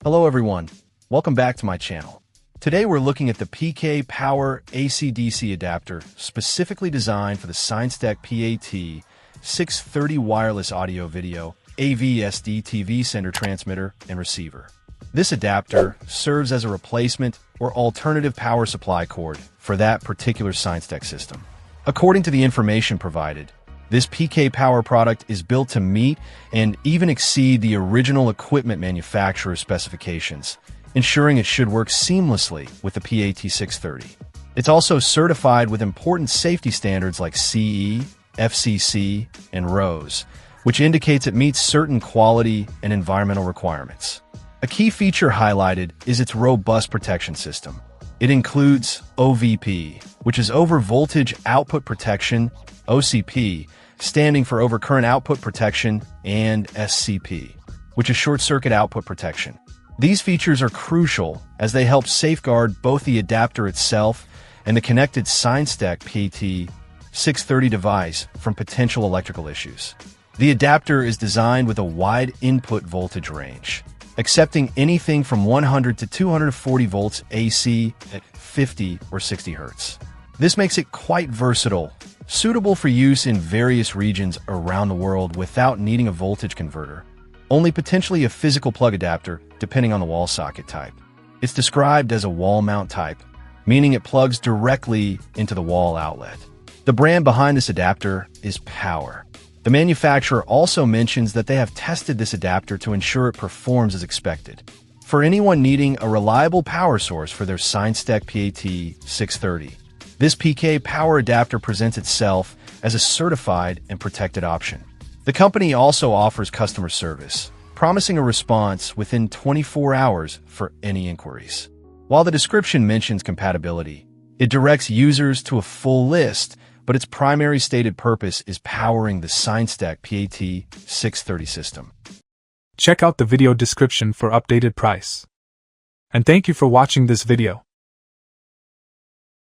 Hello everyone, welcome back to my channel. Today we're looking at the PK Power AC-DC adapter specifically designed for the Signstek PAT-630 wireless audio-video AV-SD TV sender transmitter and receiver. This adapter serves as a replacement or alternative power supply cord for that particular Signstek system. According to the information provided, this PK Power product is built to meet and even exceed the original equipment manufacturer specifications, ensuring it should work seamlessly with the PAT-630. It's also certified with important safety standards like CE, FCC, and RoHS, which indicates it meets certain quality and environmental requirements. A key feature highlighted is its robust protection system. It includes OVP, which is Over Voltage Output Protection, OCP, standing for Overcurrent Output Protection, and SCP, which is Short Circuit Output Protection. These features are crucial as they help safeguard both the adapter itself and the connected Signstek PAT-630 device from potential electrical issues. The adapter is designed with a wide input voltage range, accepting anything from 100 to 240 volts AC at 50 or 60 Hz. This makes it quite versatile, suitable for use in various regions around the world without needing a voltage converter, only potentially a physical plug adapter depending on the wall socket type. It's described as a wall mount type, meaning it plugs directly into the wall outlet. The brand behind this adapter is Power. The manufacturer also mentions that they have tested this adapter to ensure it performs as expected. For anyone needing a reliable power source for their Signstek PAT-630, this PK Power adapter presents itself as a certified and protected option. The company also offers customer service, promising a response within 24 hours for any inquiries. While the description mentions compatibility, it directs users to a full list, but its primary stated purpose is powering the Signstek PAT-630 system. Check out the video description for updated price. And thank you for watching this video.